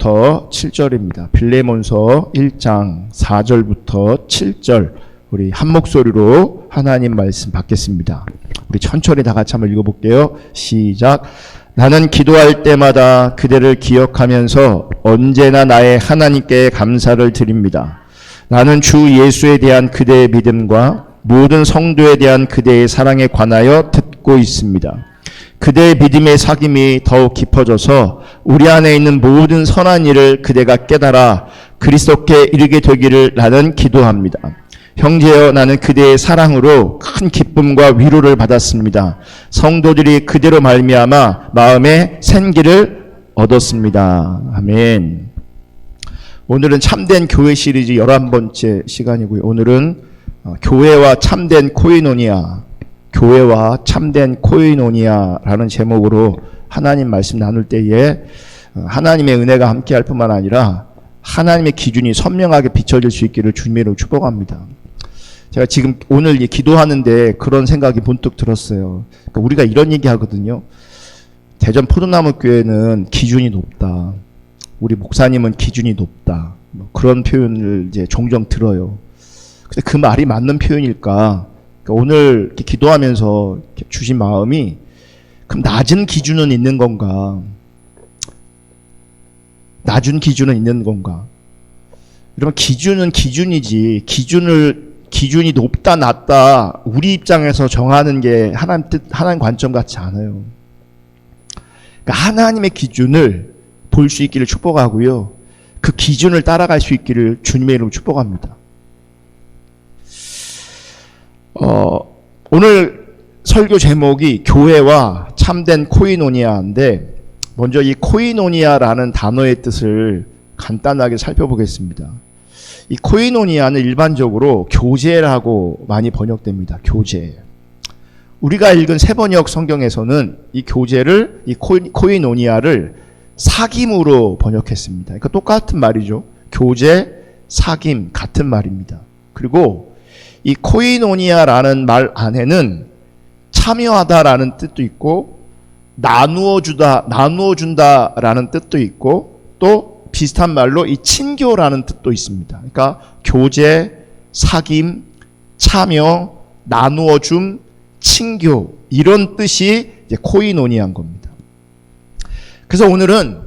7절입니다. 빌레몬서 1장 4절부터 7절 우리 한 목소리로 하나님 말씀 받겠습니다. 우리 천천히 다 같이 한번 읽어볼게요. 시작. 나는 기도할 때마다 그대를 기억하면서 언제나 나의 하나님께 감사를 드립니다. 나는 주 예수에 대한 그대의 믿음과 모든 성도에 대한 그대의 사랑에 관하여 듣고 있습니다. 그대의 믿음의 사귐이 더욱 깊어져서 우리 안에 있는 모든 선한 일을 그대가 깨달아 그리스도께 이르게 되기를 나는 기도합니다. 형제여, 나는 그대의 사랑으로 큰 기쁨과 위로를 받았습니다. 성도들이 그대로 말미암아 마음에 생기를 얻었습니다. 아멘. 오늘은 참된 교회 시리즈 11번째 시간이고요. 오늘은 교회와 참된 코이노니아, 교회와 참된 코이노니아라는 제목으로 하나님 말씀 나눌 때에 하나님의 은혜가 함께할 뿐만 아니라 하나님의 기준이 선명하게 비춰질 수 있기를 주님으로 축복합니다. 제가 지금 오늘 기도하는데 그런 생각이 문득 들었어요. 그러니까 우리가 이런 얘기 하거든요. 대전 포도나무 교회는 기준이 높다. 우리 목사님은 기준이 높다. 그런 표현을 이제 종종 들어요. 근데 그 말이 맞는 표현일까? 그러니까 오늘 이렇게 기도하면서 이렇게 주신 마음이 그럼 낮은 기준은 있는 건가? 낮은 기준은 있는 건가? 여러분, 기준은 기준이지 기준이 높다 낮다 우리 입장에서 정하는 게 하나님 뜻, 하나님 관점 같지 않아요. 그러니까 하나님의 기준을 볼 수 있기를 축복하고요. 그 기준을 따라갈 수 있기를 주님의 이름으로 축복합니다. 오늘 설교 제목이 교회와 참된 코이노니아인데 먼저 이 코이노니아라는 단어의 뜻을 간단하게 살펴보겠습니다. 이 코이노니아는 일반적으로 교제라고 많이 번역됩니다. 교제. 우리가 읽은 세번역 성경에서는 이 교제를, 이 코이노니아를 사귐으로 번역했습니다. 그러니까 똑같은 말이죠. 교제, 사귐, 같은 말입니다. 그리고 이 코이노니아라는 말 안에는 참여하다라는 뜻도 있고 나누어준다라는 뜻도 있고 또 비슷한 말로 이 친교라는 뜻도 있습니다. 그러니까 교제, 사귐, 참여, 나누어줌, 친교 이런 뜻이 이제 코이노니아인 겁니다. 그래서 오늘은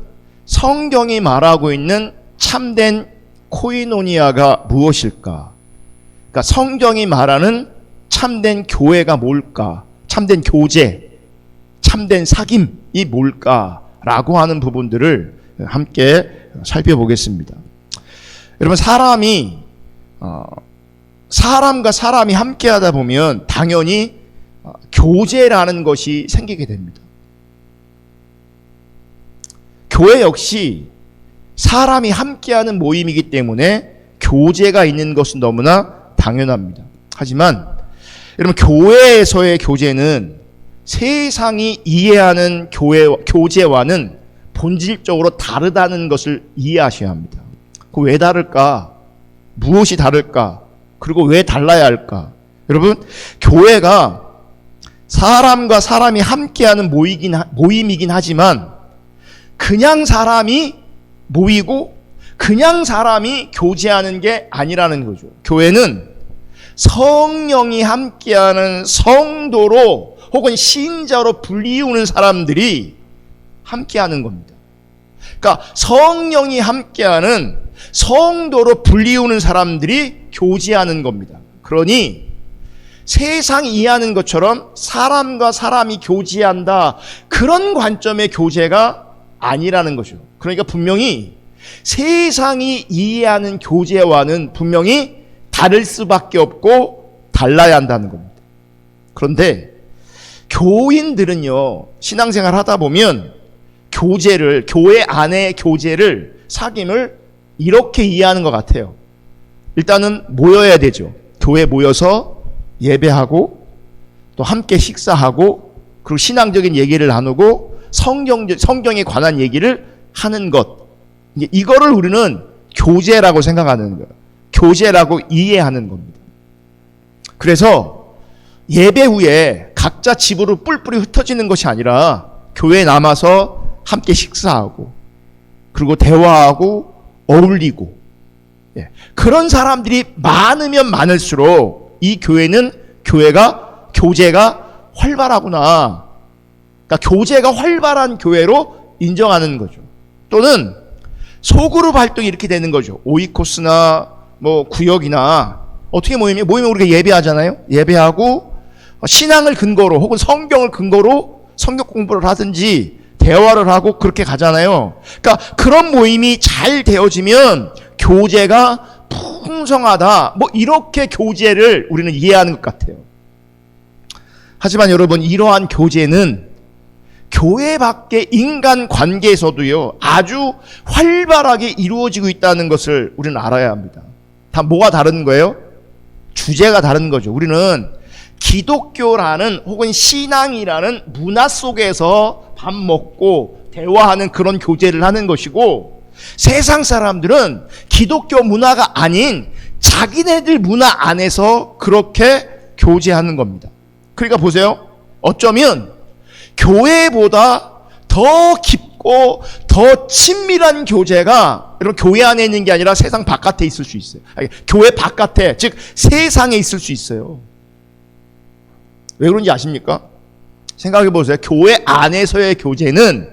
성경이 말하고 있는 참된 코이노니아가 무엇일까? 그러니까 성경이 말하는 참된 교회가 뭘까? 참된 교제, 참된 사귐이 뭘까라고 하는 부분들을 함께 살펴보겠습니다. 여러분, 사람과 사람이 함께 하다 보면 당연히 교제라는 것이 생기게 됩니다. 교회 역시 사람이 함께하는 모임이기 때문에 교제가 있는 것은 너무나 당연합니다. 하지만 여러분, 교회에서의 교제는 세상이 이해하는 교제와는 본질적으로 다르다는 것을 이해하셔야 합니다. 그 왜 다를까? 무엇이 다를까? 그리고 왜 달라야 할까? 여러분, 교회가 사람과 사람이 함께하는 모임이긴 하지만 그냥 사람이 모이고 그냥 사람이 교제하는 게 아니라는 거죠. 교회는 성령이 함께하는 성도로 혹은 신자로 불리우는 사람들이 함께하는 겁니다. 그러니까 성령이 함께하는 성도로 불리우는 사람들이 교제하는 겁니다. 그러니 세상이 이해하는 것처럼 사람과 사람이 교제한다 그런 관점의 교제가 아니라는 거죠. 그러니까 분명히 세상이 이해하는 교제와는 분명히 다를 수밖에 없고 달라야 한다는 겁니다. 그런데 교인들은요, 신앙생활 하다 보면 교회 안의 교제를, 사귐을 이렇게 이해하는 것 같아요. 일단은 모여야 되죠. 교회 모여서 예배하고 또 함께 식사하고 그리고 신앙적인 얘기를 나누고 성경에 관한 얘기를 하는 것. 이거를 우리는 교제라고 생각하는 거예요. 교제라고 이해하는 겁니다. 그래서 예배 후에 각자 집으로 뿔뿔이 흩어지는 것이 아니라 교회에 남아서 함께 식사하고 그리고 대화하고 어울리고, 예, 그런 사람들이 많으면 많을수록 이 교회가 교제가 활발하구나. 그러니까 교제가 활발한 교회로 인정하는 거죠. 또는 소그룹 활동이 이렇게 되는 거죠. 오이코스나 뭐 구역이나 어떻게 모이면 우리가 예배하잖아요. 예배하고 신앙을 근거로 혹은 성경을 근거로 성경 공부를 하든지 대화를 하고 그렇게 가잖아요. 그러니까 그런 모임이 잘 되어지면 교제가 풍성하다. 뭐 이렇게 교제를 우리는 이해하는 것 같아요. 하지만 여러분, 이러한 교제는 교회 밖의 인간 관계에서도요, 아주 활발하게 이루어지고 있다는 것을 우리는 알아야 합니다. 다 뭐가 다른 거예요? 주제가 다른 거죠. 우리는 기독교라는 혹은 신앙이라는 문화 속에서 밥 먹고 대화하는 그런 교제를 하는 것이고, 세상 사람들은 기독교 문화가 아닌 자기네들 문화 안에서 그렇게 교제하는 겁니다. 그러니까 보세요. 어쩌면 교회보다 더 깊고 더 친밀한 교제가 여러분 교회 안에 있는 게 아니라 세상 바깥에 있을 수 있어요. 아니, 교회 바깥에, 즉 세상에 있을 수 있어요. 왜 그런지 아십니까? 생각해 보세요. 교회 안에서의 교제는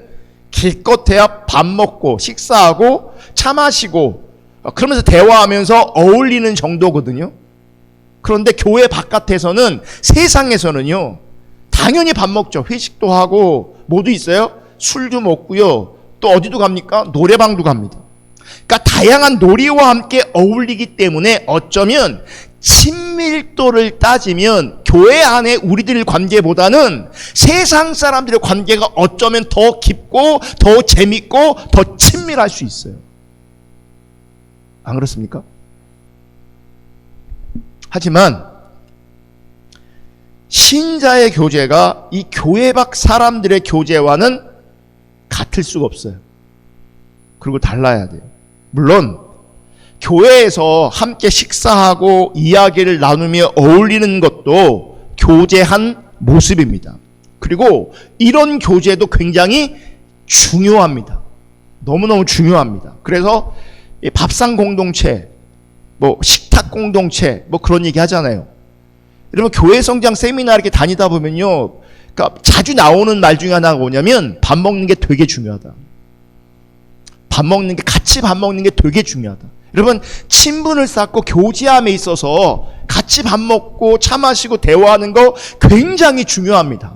기껏해야 밥 먹고 식사하고 차 마시고 그러면서 대화하면서 어울리는 정도거든요. 그런데 교회 바깥에서는, 세상에서는요, 당연히 밥 먹죠. 회식도 하고 뭐도 있어요. 술도 먹고요. 또 어디도 갑니까? 노래방도 갑니다. 그러니까 다양한 놀이와 함께 어울리기 때문에 어쩌면 친밀도를 따지면 교회 안에 우리들 관계보다는 세상 사람들의 관계가 어쩌면 더 깊고 더 재밌고 더 친밀할 수 있어요. 안 그렇습니까? 하지만 신자의 교제가 이 교회 밖 사람들의 교제와는 같을 수가 없어요. 그리고 달라야 돼요. 물론 교회에서 함께 식사하고 이야기를 나누며 어울리는 것도 교제한 모습입니다. 그리고 이런 교제도 굉장히 중요합니다. 너무너무 중요합니다. 그래서 밥상 공동체, 뭐 식탁 공동체, 뭐 그런 얘기 하잖아요. 여러분, 교회 성장 세미나 이렇게 다니다 보면요, 그러니까 자주 나오는 말 중에 하나가 뭐냐면 밥 먹는 게 되게 중요하다. 밥 먹는 게, 같이 밥 먹는 게 되게 중요하다. 여러분, 친분을 쌓고 교제함에 있어서 같이 밥 먹고 차 마시고 대화하는 거 굉장히 중요합니다.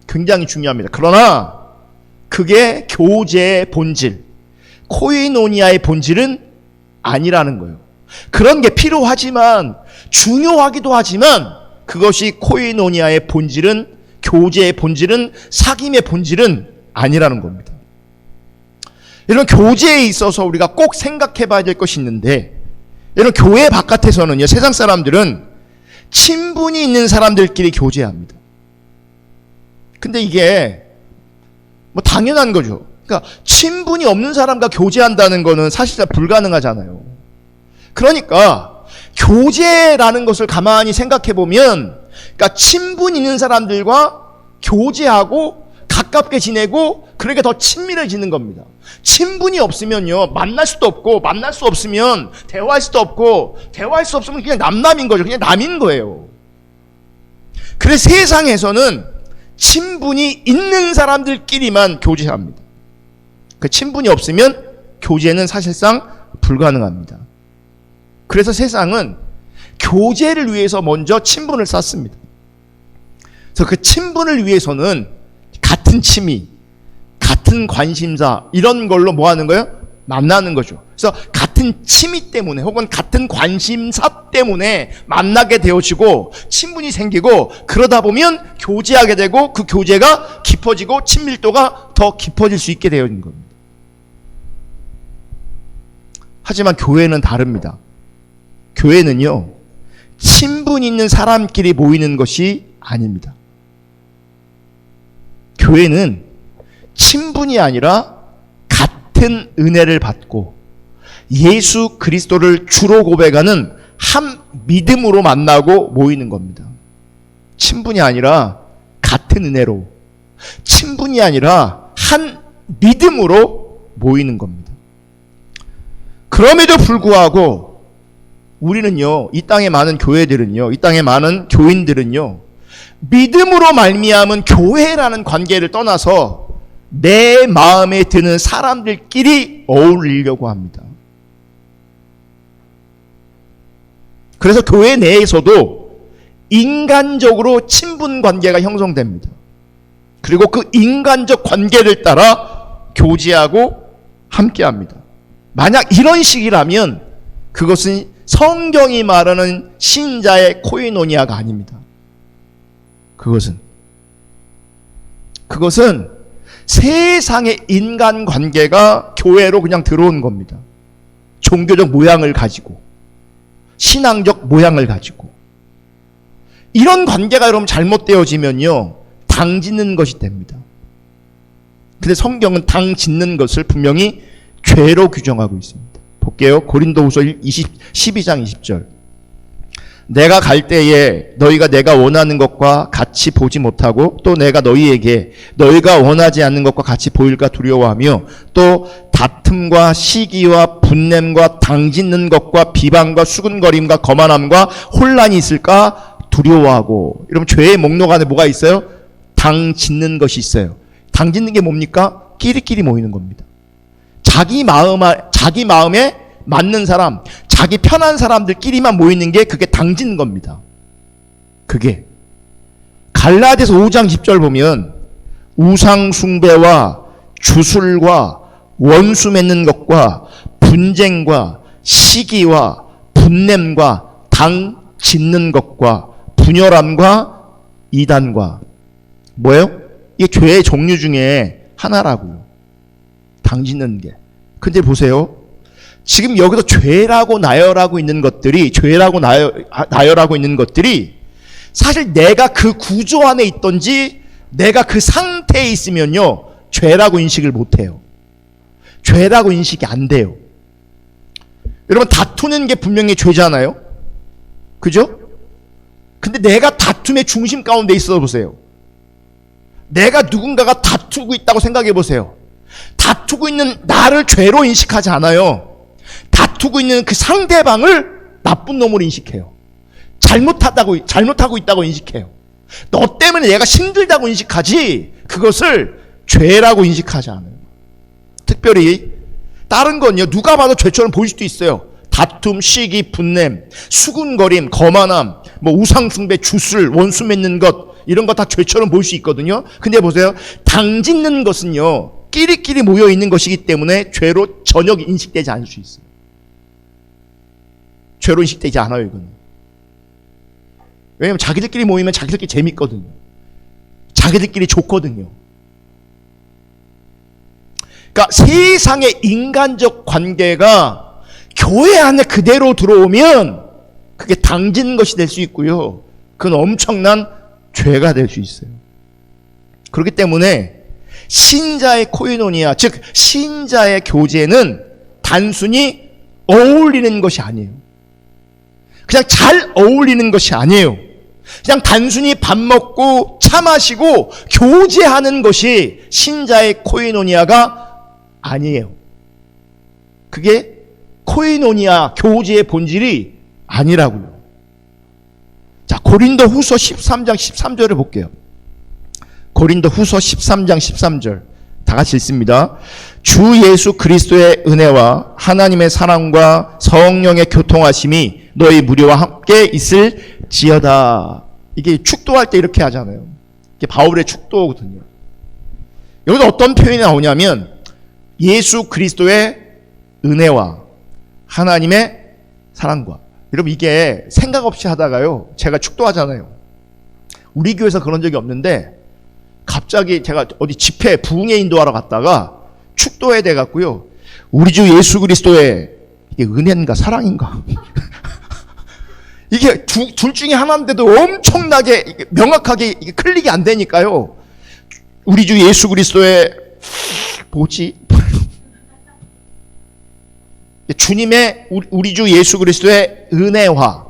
굉장히 중요합니다. 그러나 그게 교제의 본질, 코이노니아의 본질은 아니라는 거예요. 그런 게 필요하지만, 중요하기도 하지만, 그것이 코이노니아의 본질은, 교제의 본질은, 사귐의 본질은 아니라는 겁니다. 이런 교제에 있어서 우리가 꼭 생각해 봐야 될 것이 있는데, 이런 교회 바깥에서는요, 세상 사람들은 친분이 있는 사람들끼리 교제합니다. 근데 이게 뭐 당연한 거죠. 그러니까 친분이 없는 사람과 교제한다는 거는 사실상 불가능하잖아요. 그러니까 교제라는 것을 가만히 생각해 보면, 그러니까 친분 있는 사람들과 교제하고 가깝게 지내고 그러니까 더 친밀해지는 겁니다. 친분이 없으면요, 만날 수도 없고, 만날 수 없으면 대화할 수도 없고, 대화할 수 없으면 그냥 남남인 거죠. 그냥 남인 거예요. 그래서 세상에서는 친분이 있는 사람들끼리만 교제합니다. 그 친분이 없으면 교제는 사실상 불가능합니다. 그래서 세상은 교제를 위해서 먼저 친분을 쌓습니다. 그래서 그 친분을 위해서는 같은 취미, 같은 관심사, 이런 걸로 뭐 하는 거예요? 만나는 거죠. 그래서 같은 취미 때문에 혹은 같은 관심사 때문에 만나게 되어지고 친분이 생기고, 그러다 보면 교제하게 되고 그 교제가 깊어지고 친밀도가 더 깊어질 수 있게 되어 있는 겁니다. 하지만 교회는 다릅니다. 교회는요, 친분 있는 사람끼리 모이는 것이 아닙니다. 교회는 친분이 아니라 같은 은혜를 받고 예수 그리스도를 주로 고백하는 한 믿음으로 만나고 모이는 겁니다. 친분이 아니라 같은 은혜로, 친분이 아니라 한 믿음으로 모이는 겁니다. 그럼에도 불구하고 우리는요, 이 땅에 많은 교회들은요, 이 땅에 많은 교인들은요, 믿음으로 말미암은 교회라는 관계를 떠나서 내 마음에 드는 사람들끼리 어울리려고 합니다. 그래서 교회 내에서도 인간적으로 친분 관계가 형성됩니다. 그리고 그 인간적 관계를 따라 교제하고 함께합니다. 만약 이런 식이라면 그것은 성경이 말하는 신자의 코이노니아가 아닙니다. 그것은 세상의 인간관계가 교회로 그냥 들어온 겁니다. 종교적 모양을 가지고, 신앙적 모양을 가지고. 이런 관계가 여러분 잘못되어지면요, 당 짓는 것이 됩니다. 근데 성경은 당 짓는 것을 분명히 죄로 규정하고 있습니다. 볼게요. 고린도후서 12장 20절. 내가 갈 때에 너희가 내가 원하는 것과 같이 보지 못하고 또 내가 너희에게 너희가 원하지 않는 것과 같이 보일까 두려워하며 또 다툼과 시기와 분냄과 당짓는 것과 비방과 수군거림과 거만함과 혼란이 있을까 두려워하고. 여러분, 죄의 목록 안에 뭐가 있어요? 당짓는 것이 있어요. 당짓는 게 뭡니까? 끼리끼리 모이는 겁니다. 자기 마음에 맞는 사람, 자기 편한 사람들끼리만 모이는 게 그게 당짓는 겁니다. 그게 갈라디아서 5장 10절 보면 우상 숭배와 주술과 원수 맺는 것과 분쟁과 시기와 분냄과 당 짓는 것과 분열함과 이단과 뭐예요? 이게 죄의 종류 중에 하나라고요. 당 짓는 게. 근데 보세요. 지금 여기서 죄라고 나열하고 있는 것들이 사실 내가 그 구조 안에 있던지 내가 그 상태에 있으면요, 죄라고 인식을 못해요. 죄라고 인식이 안 돼요. 여러분, 다투는 게 분명히 죄잖아요. 그죠? 근데 내가 다툼의 중심 가운데 있어 보세요. 내가 누군가가 다투고 있다고 생각해 보세요. 다투고 있는 나를 죄로 인식하지 않아요. 다투고 있는 그 상대방을 나쁜 놈으로 인식해요. 잘못하고 있다고 인식해요. 너 때문에 내가 힘들다고 인식하지 그것을 죄라고 인식하지 않아요. 특별히 다른 건요, 누가 봐도 죄처럼 보일 수도 있어요. 다툼, 시기, 분냄, 수군거림, 거만함, 우상숭배, 주술, 원수 맺는 것, 이런 거 다 죄처럼 보일 수 있거든요. 근데 보세요, 당짓는 것은요, 끼리끼리 모여 있는 것이기 때문에 죄로 전혀 인식되지 않을 수 있어요. 죄로 인식되지 않아요, 이거는. 왜냐면 자기들끼리 모이면 자기들끼리 재밌거든요. 자기들끼리 좋거든요. 그러니까 세상의 인간적 관계가 교회 안에 그대로 들어오면 그게 당짓는 것이 될 수 있고요. 그건 엄청난 죄가 될 수 있어요. 그렇기 때문에 신자의 코이노니아, 즉 신자의 교제는 단순히 어울리는 것이 아니에요. 그냥 잘 어울리는 것이 아니에요. 그냥 단순히 밥 먹고 차 마시고 교제하는 것이 신자의 코이노니아가 아니에요. 그게 코이노니아 교제의 본질이 아니라고요. 자, 고린도후서 13장 13절을 볼게요. 고린도후서 13장 13절 다 같이 읽습니다. 주 예수 그리스도의 은혜와 하나님의 사랑과 성령의 교통하심이 너희 무리와 함께 있을지어다. 이게 축도할 때 이렇게 하잖아요. 이게 바울의 축도거든요. 여기서 어떤 표현이 나오냐면 예수 그리스도의 은혜와 하나님의 사랑과. 여러분, 이게 생각 없이 하다가요, 제가 축도하잖아요. 우리 교회에서 그런 적이 없는데 갑자기 제가 어디 집회 부흥회 인도하러 갔다가 축도해야 돼갖고요, 우리 주 예수 그리스도의 이게 은혜인가 사랑인가 이게 둘 중에 하나인데도 엄청나게 명확하게 이게 클릭이 안 되니까요, 우리 주 예수 그리스도의 주님의 우리 주 예수 그리스도의 은혜와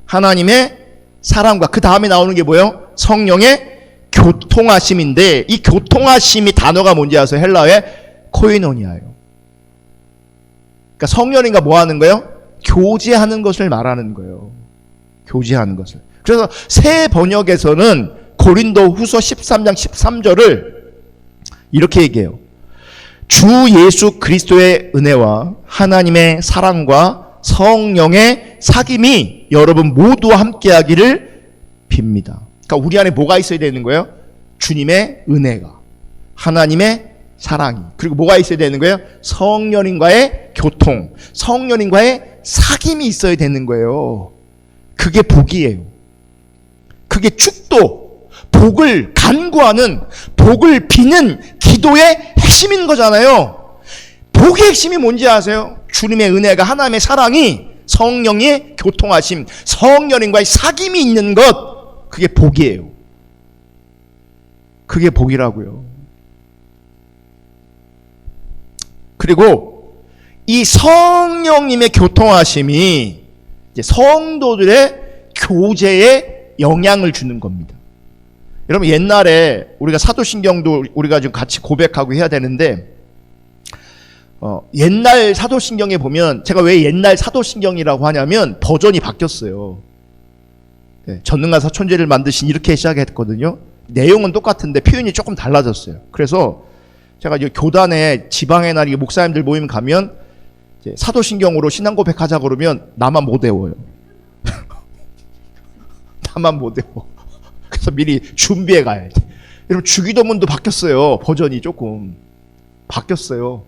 하나님의 사랑과, 그 다음에 나오는 게 뭐예요? 성령의 교통하심인데, 이 교통하심이 단어가 뭔지 아세요? 헬라어의 코이노니아예요. 그러니까 성령님과 뭐 하는 거예요? 교제하는 것을 말하는 거예요. 교제하는 것을. 그래서 새 번역에서는 고린도후서 13장 13절을 이렇게 얘기해요. 주 예수 그리스도의 은혜와 하나님의 사랑과 성령의 사귐이 여러분 모두와 함께하기를 빕니다. 그러니까 우리 안에 뭐가 있어야 되는 거예요? 주님의 은혜가, 하나님의 사랑이, 그리고 뭐가 있어야 되는 거예요? 성령님과의 교통, 성령님과의 사귐이 있어야 되는 거예요. 그게 복이에요. 그게 축도, 복을 간구하는, 복을 비는 기도의 핵심인 거잖아요. 복의 핵심이 뭔지 아세요? 주님의 은혜가, 하나님의 사랑이, 성령의 교통하심, 성령님과의 사귐이 있는 것, 그게 복이에요. 그게 복이라고요. 그리고 이 성령님의 교통하심이 이제 성도들의 교제에 영향을 주는 겁니다. 여러분, 옛날에 우리가 사도신경도 우리가 좀 같이 고백하고 해야 되는데, 옛날 사도신경에 보면, 제가 왜 옛날 사도신경이라고 하냐면 버전이 바뀌었어요. 네, 전능한 사천제를 만드신 이렇게 시작했거든요. 내용은 똑같은데 표현이 조금 달라졌어요. 그래서 제가 이제 교단에 지방의 날 목사님들 모임 가면 이제 사도신경으로 신앙 고백하자 그러면 나만 못 외워요. 나만 못 외워. 그래서 미리 준비해 가야 돼. 여러분, 주기도문도 바뀌었어요. 버전이 조금 바뀌었어요.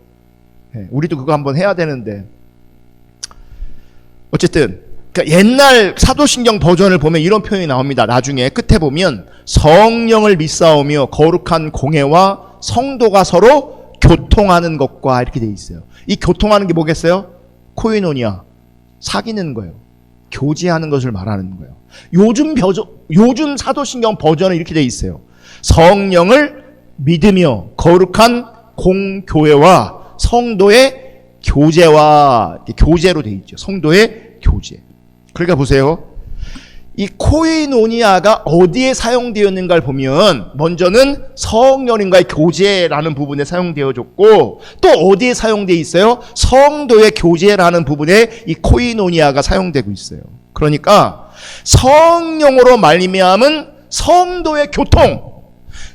네, 우리도 그거 한번 해야 되는데, 어쨌든 그러니까 옛날 사도신경 버전을 보면 이런 표현이 나옵니다. 나중에 끝에 보면 성령을 믿사오며 거룩한 공회와 성도가 서로 교통하는 것과 이렇게 돼 있어요. 이 교통하는 게 뭐겠어요? 코이노니아, 사귀는 거예요. 교제하는 것을 말하는 거예요. 요즘 사도신경 버전은 이렇게 돼 있어요. 성령을 믿으며 거룩한 공교회와 성도의 교제와, 교제로 돼 있죠. 성도의 교제. 그러니까 보세요. 이 코이노니아가 어디에 사용되었는가를 보면 먼저는 성령님과의 교제라는 부분에 사용되어졌고, 또 어디에 사용되어 있어요? 성도의 교제라는 부분에 이 코이노니아가 사용되고 있어요. 그러니까 성령으로 말미암은 성도의 교통,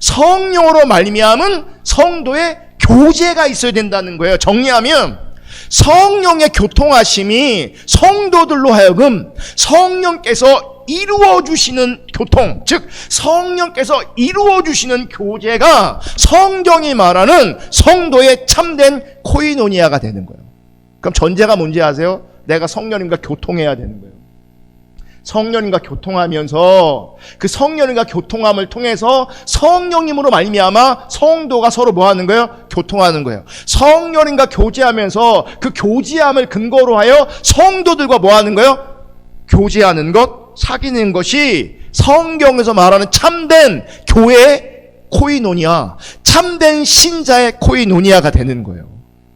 성령으로 말미암은 성도의 교제가 있어야 된다는 거예요. 정리하면 성령의 교통하심이 성도들로 하여금 성령께서 이루어주시는 교통, 즉 성령께서 이루어주시는 교제가 성경이 말하는 성도의 참된 코이노니아가 되는 거예요. 그럼 전제가 뭔지 아세요? 내가 성령님과 교통해야 되는 거예요. 성령님과 교통하면서 그 성령님과 교통함을 통해서 성령님으로 말미암아 성도가 서로 뭐 하는 거예요? 교통하는 거예요. 성령님과 교제하면서 그 교제함을 근거로 하여 성도들과 뭐 하는 거예요? 교제하는 것, 사귀는 것이 성경에서 말하는 참된 교회의 코이노니아, 참된 신자의 코이노니아가 되는 거예요.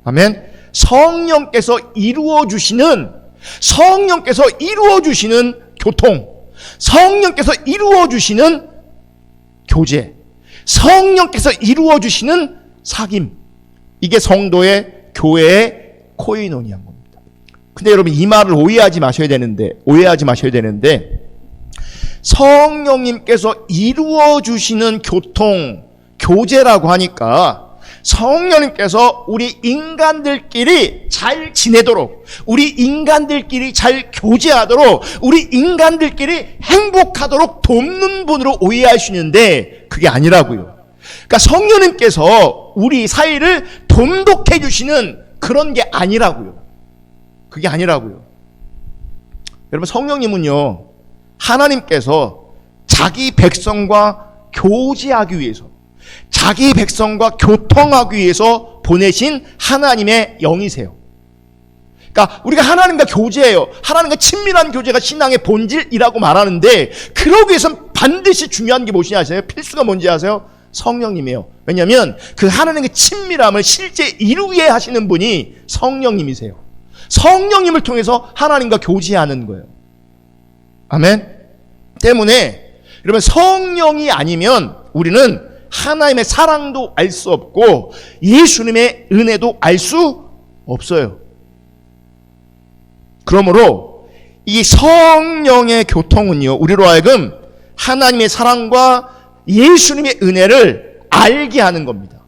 아멘. 성령께서 이루어주시는 교통, 성령께서 이루어주시는 교제, 성령께서 이루어주시는 사귐, 이게 성도의 교회의 코이노니아인 겁니다. 근데 여러분, 이 말을 오해하지 마셔야 되는데 성령님께서 이루어주시는 교통, 교제라고 하니까 성령님께서 우리 인간들끼리 잘 지내도록, 우리 인간들끼리 잘 교제하도록, 우리 인간들끼리 행복하도록 돕는 분으로 오해하시는데 그게 아니라고요. 그러니까 성령님께서 우리 사이를 돈독해 주시는 그런 게 아니라고요. 그게 아니라고요. 여러분, 성령님은요, 하나님께서 자기 백성과 교제하기 위해서, 자기 백성과 교통하기 위해서 보내신 하나님의 영이세요. 그러니까 우리가 하나님과 교제해요. 하나님과 친밀한 교제가 신앙의 본질이라고 말하는데, 그러기 위해서는 반드시 중요한 게 무엇이냐 아세요? 필수가 뭔지 아세요? 성령님이에요. 왜냐하면 그 하나님의 친밀함을 실제 이루게 하시는 분이 성령님이세요. 성령님을 통해서 하나님과 교제하는 거예요. 아멘. 때문에 여러분, 성령이 아니면 우리는 하나님의 사랑도 알 수 없고 예수님의 은혜도 알 수 없어요. 그러므로 이 성령의 교통은요, 우리로 하여금 하나님의 사랑과 예수님의 은혜를 알게 하는 겁니다.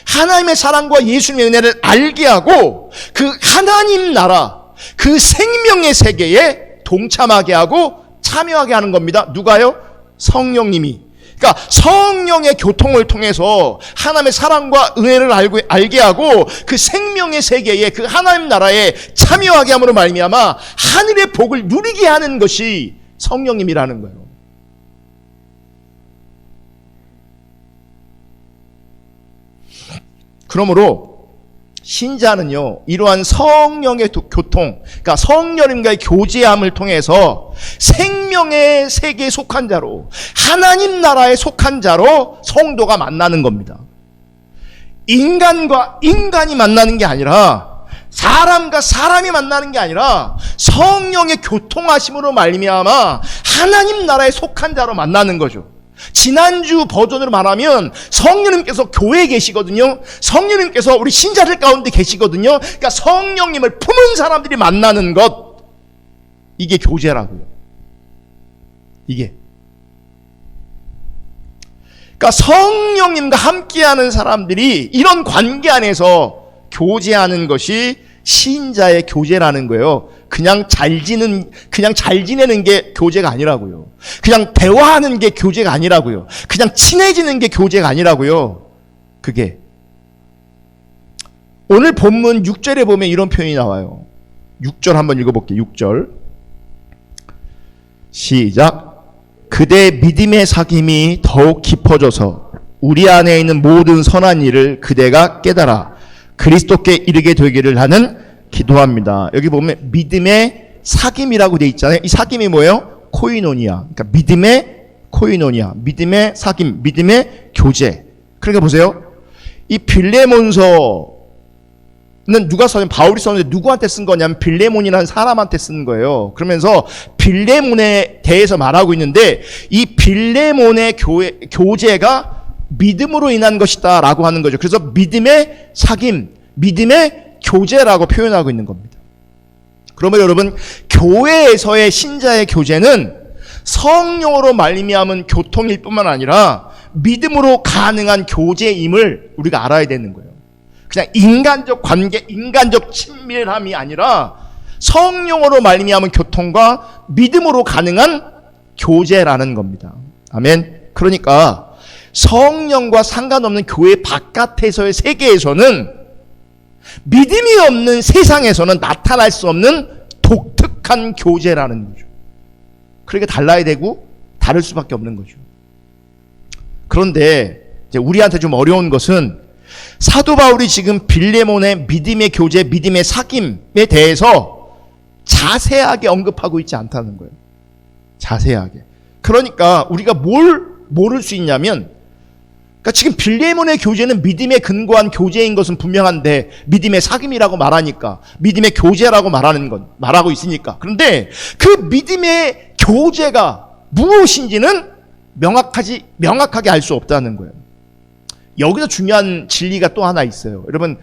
하나님의 사랑과 예수님의 은혜를 알게 하고 그 하나님 나라, 그 생명의 세계에 동참하게 하고 참여하게 하는 겁니다. 누가요? 성령님이. 그러니까 성령의 교통을 통해서 하나님의 사랑과 은혜를 알게 하고 그 생명의 세계에, 그 하나님 나라에 참여하게 함으로 말미암아 하늘의 복을 누리게 하는 것이 성령님이라는 거예요. 그러므로 신자는요, 이러한 성령의 교통, 그러니까 성령님과의 교제함을 통해서 생명의 세계에 속한 자로, 하나님 나라에 속한 자로 성도가 만나는 겁니다. 인간과 인간이 만나는 게 아니라, 사람과 사람이 만나는 게 아니라 성령의 교통하심으로 말미암아 하나님 나라에 속한 자로 만나는 거죠. 지난주 버전으로 말하면 성령님께서 교회에 계시거든요. 성령님께서 우리 신자들 가운데 계시거든요. 그러니까 성령님을 품은 사람들이 만나는 것, 이게 교제라고요. 이게. 그러니까 성령님과 함께하는 사람들이 이런 관계 안에서 교제하는 것이 신자의 교제라는 거예요. 그냥 잘 지내는 게 교제가 아니라고요. 그냥 대화하는 게 교제가 아니라고요. 그냥 친해지는 게 교제가 아니라고요. 그게. 오늘 본문 6절에 보면 이런 표현이 나와요. 6절 한번 읽어볼게요. 6절. 시작. 그대의 믿음의 사귐이 더욱 깊어져서 우리 안에 있는 모든 선한 일을 그대가 깨달아 그리스도께 이르게 되기를 하는 기도합니다. 여기 보면 믿음의 사귐이라고 돼 있잖아요. 이 사귐이 뭐예요? 코이노니아. 그러니까 믿음의 코이노니아, 믿음의 사귐, 믿음의 교제. 그러니까 보세요. 이 빌레몬서는 누가 썼냐면 바울이 썼는데 누구한테 쓴 거냐면 빌레몬이라는 사람한테 쓴 거예요. 그러면서 빌레몬에 대해서 말하고 있는데 이 빌레몬의 교제가 믿음으로 인한 것이다 라고 하는 거죠. 그래서 믿음의 사귐, 믿음의 교제라고 표현하고 있는 겁니다. 그러면 여러분, 교회에서의 신자의 교제는 성령으로 말미암은 교통일 뿐만 아니라 믿음으로 가능한 교제임을 우리가 알아야 되는 거예요. 그냥 인간적 관계, 인간적 친밀함이 아니라 성령으로 말미암은 교통과 믿음으로 가능한 교제라는 겁니다. 아멘. 그러니까 성령과 상관없는 교회 바깥에서의 세계에서는 믿음이 없는 세상에서는 나타날 수 없는 독특한 교제라는 거죠. 그러니까 달라야 되고 다를 수밖에 없는 거죠. 그런데 이제 우리한테 좀 어려운 것은 사도 바울이 지금 빌레몬의 믿음의 교제, 믿음의 사귐에 대해서 자세하게 언급하고 있지 않다는 거예요. 자세하게. 그러니까 우리가 뭘 모를 수 있냐면, 그러니까 지금 빌레몬의 교제는 믿음에 근거한 교제인 것은 분명한데 믿음의 사귐이라고 말하니까, 믿음의 교제라고 말하고 있으니까. 그런데 그 믿음의 교제가 무엇인지는 명확하게 알 수 없다는 거예요. 여기서 중요한 진리가 또 하나 있어요. 여러분,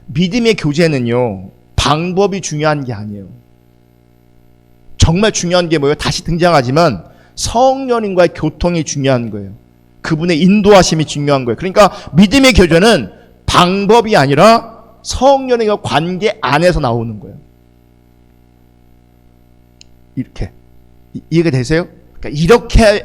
믿음의 교제는요, 방법이 중요한 게 아니에요. 정말 중요한 게 뭐예요? 다시 등장하지만 성령님과의 교통이 중요한 거예요. 그분의 인도하심이 중요한 거예요. 그러니까 믿음의 교제는 방법이 아니라 성령님과 관계 안에서 나오는 거예요. 이렇게. 이해가 되세요? 그러니까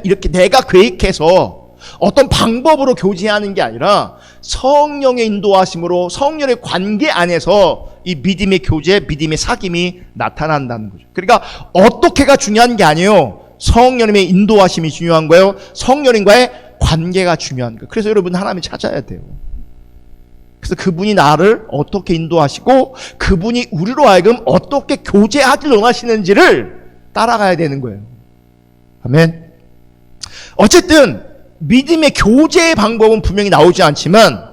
이렇게 내가 계획해서 어떤 방법으로 교제하는 게 아니라 성령의 인도하심으로 성령의 관계 안에서 이 믿음의 교제, 믿음의 사귐이 나타난다는 거죠. 그러니까 어떻게가 중요한 게 아니에요. 성령님의 인도하심이 중요한 거예요. 성령님과의 관계가 중요한 거예요. 그래서 여러분, 하나님을 찾아야 돼요. 그래서 그분이 나를 어떻게 인도하시고 그분이 우리로 하여금 어떻게 교제하기를 원하시는지를 따라가야 되는 거예요. 아멘. 어쨌든 믿음의 교제의 방법은 분명히 나오지 않지만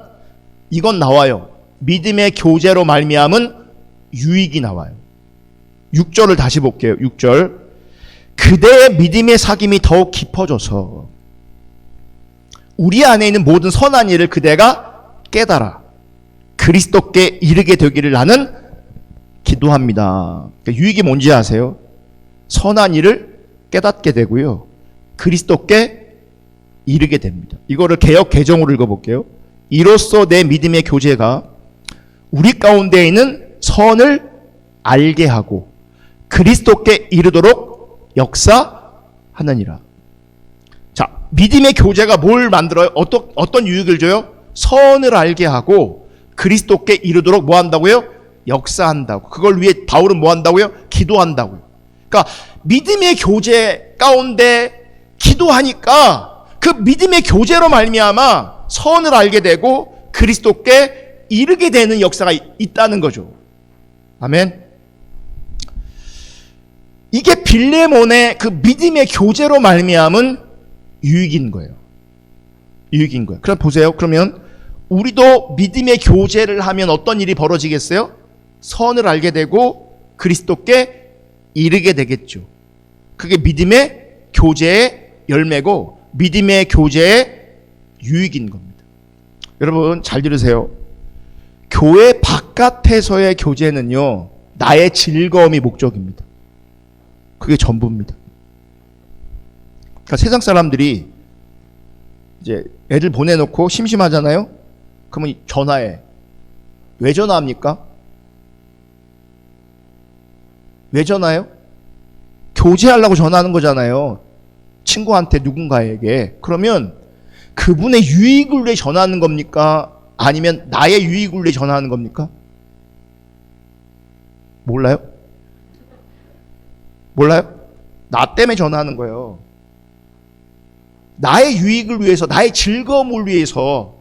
이건 나와요. 믿음의 교제로 말미암은 유익이 나와요. 6절을 다시 볼게요. 6절. 그대의 믿음의 사귐이 더욱 깊어져서 우리 안에 있는 모든 선한 일을 그대가 깨달아 그리스도께 이르게 되기를 하는 기도합니다. 그러니까 유익이 뭔지 아세요? 선한 일을 깨닫게 되고요. 그리스도께 이르게 됩니다. 이거를 개역 개정으로 읽어볼게요. 이로써 내 믿음의 교제가 우리 가운데 있는 선을 알게 하고 그리스도께 이르도록 역사하느니라. 자, 믿음의 교제가 뭘 만들어요? 어떤 유익을 줘요? 선을 알게 하고 그리스도께 이르도록 뭐 한다고요? 역사한다고. 그걸 위해 바울은 뭐 한다고요? 기도한다고요. 그러니까 믿음의 교제 가운데 기도하니까 그 믿음의 교제로 말미암아 선을 알게 되고 그리스도께 이르게 되는 역사가 있다는 거죠. 아멘. 이게 빌레몬의 그 믿음의 교제로 말미암은 유익인 거예요. 유익인 거예요. 그럼 보세요. 그러면 우리도 믿음의 교제를 하면 어떤 일이 벌어지겠어요? 선을 알게 되고 그리스도께 이르게 되겠죠. 그게 믿음의 교제의 열매고 믿음의 교제의 유익인 겁니다. 여러분 잘 들으세요. 교회 바깥에서의 교제는요, 나의 즐거움이 목적입니다. 그게 전부입니다. 그러니까 세상 사람들이 이제 애들 보내놓고 심심하잖아요? 그러면 전화해. 왜 전화합니까? 왜 전화해요? 교제하려고 전화하는 거잖아요. 친구한테 누군가에게. 그러면 그분의 유익을 위해 전화하는 겁니까? 아니면 나의 유익을 위해 전화하는 겁니까? 몰라요? 몰라요? 나 때문에 전화하는 거예요. 나의 유익을 위해서, 나의 즐거움을 위해서,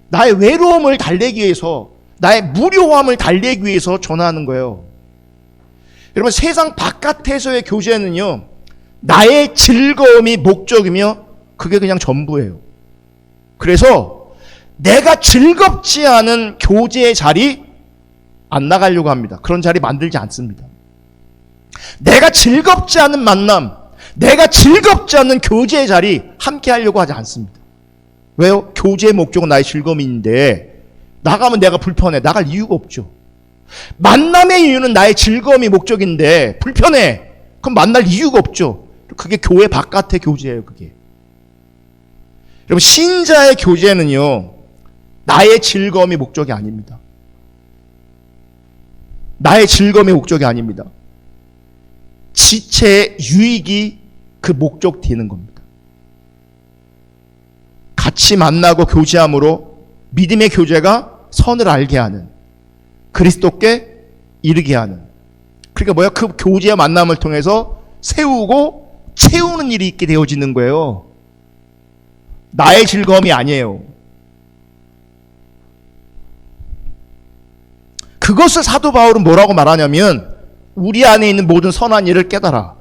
나의 외로움을 달래기 위해서, 나의 무료함을 달래기 위해서 전화하는 거예요. 여러분, 세상 바깥에서의 교제는요, 나의 즐거움이 목적이며 그게 그냥 전부예요. 그래서 내가 즐겁지 않은 교제의 자리 안 나가려고 합니다. 그런 자리 만들지 않습니다. 내가 즐겁지 않은 만남, 내가 즐겁지 않은 교제의 자리 함께 하려고 하지 않습니다. 왜요? 교제의 목적은 나의 즐거움인데 나가면 내가 불편해. 나갈 이유가 없죠. 만남의 이유는 나의 즐거움이 목적인데 불편해. 그럼 만날 이유가 없죠. 그게 교회 바깥의 교제예요. 그게. 여러분, 신자의 교제는요, 나의 즐거움이 목적이 아닙니다. 나의 즐거움이 목적이 아닙니다. 지체의 유익이 그 목적 되는 겁니다. 같이 만나고 교제함으로 믿음의 교제가 선을 알게 하는, 그리스도께 이르게 하는. 그러니까 뭐야? 그 교제와 만남을 통해서 세우고 채우는 일이 있게 되어지는 거예요. 나의 즐거움이 아니에요. 그것을 사도 바울은 뭐라고 말하냐면, 우리 안에 있는 모든 선한 일을 깨달아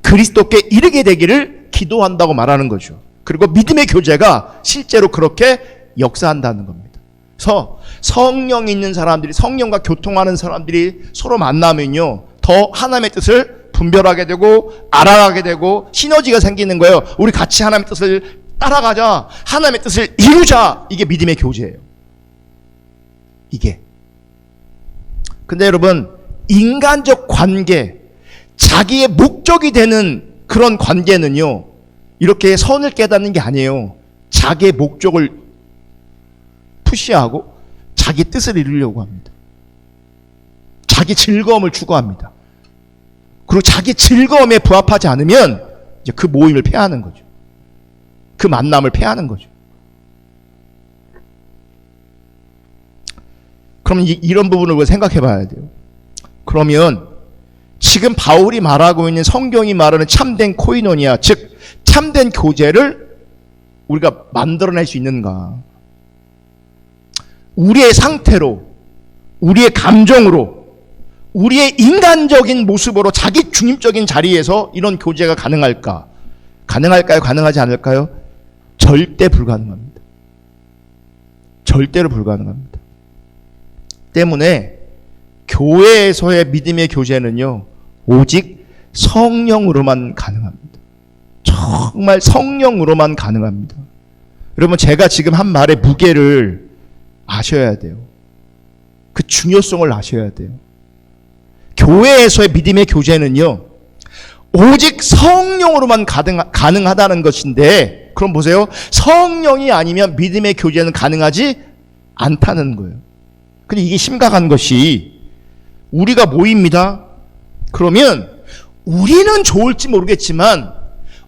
그리스도께 이르게 되기를 기도한다고 말하는 거죠. 그리고 믿음의 교제가 실제로 그렇게 역사한다는 겁니다. 그래서 성령이 있는 사람들이, 성령과 교통하는 사람들이 서로 만나면요, 더 하나님의 뜻을 분별하게 되고 알아가게 되고 시너지가 생기는 거예요. 우리 같이 하나님의 뜻을 따라가자, 하나님의 뜻을 이루자. 이게 믿음의 교제예요. 이게. 근데 여러분, 인간적 관계, 자기의 목적이 되는 그런 관계는요, 이렇게 선을 깨닫는 게 아니에요. 자기의 목적을 푸시하고 자기 뜻을 이루려고 합니다. 자기 즐거움을 추구합니다. 그리고 자기 즐거움에 부합하지 않으면 이제 그 모임을 폐하는 거죠. 그 만남을 폐하는 거죠. 그러면 이런 부분을 생각해 봐야 돼요. 그러면 지금 바울이 말하고 있는, 성경이 말하는 참된 코이노니아, 즉 참된 교제를 우리가 만들어낼 수 있는가? 우리의 상태로, 우리의 감정으로, 우리의 인간적인 모습으로 자기 중립적인 자리에서 이런 교제가 가능할까? 가능할까요? 가능하지 않을까요? 절대 불가능합니다. 절대로 불가능합니다. 때문에 교회에서의 믿음의 교제는요, 오직 성령으로만 가능합니다. 정말 성령으로만 가능합니다. 여러분, 제가 지금 한 말의 무게를 아셔야 돼요. 그 중요성을 아셔야 돼요. 교회에서의 믿음의 교제는요, 오직 성령으로만 가능하다는 것인데, 그럼 보세요. 성령이 아니면 믿음의 교제는 가능하지 않다는 거예요. 근데 이게 심각한 것이, 우리가 모입니다. 그러면 우리는 좋을지 모르겠지만,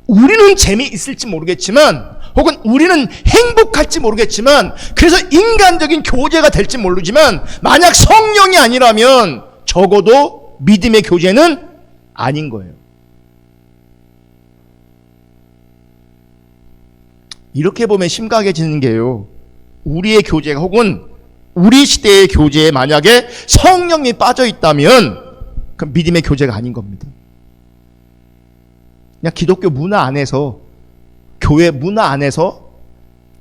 우리는 재미있을지 모르겠지만, 혹은 우리는 행복할지 모르겠지만, 그래서 인간적인 교제가 될지 모르지만, 만약 성령이 아니라면 적어도 믿음의 교제는 아닌 거예요. 이렇게 보면 심각해지는 게요, 우리의 교제가, 혹은 우리 시대의 교제에 만약에 성령이 빠져 있다면 그 믿음의 교제가 아닌 겁니다. 그냥 기독교 문화 안에서, 교회 문화 안에서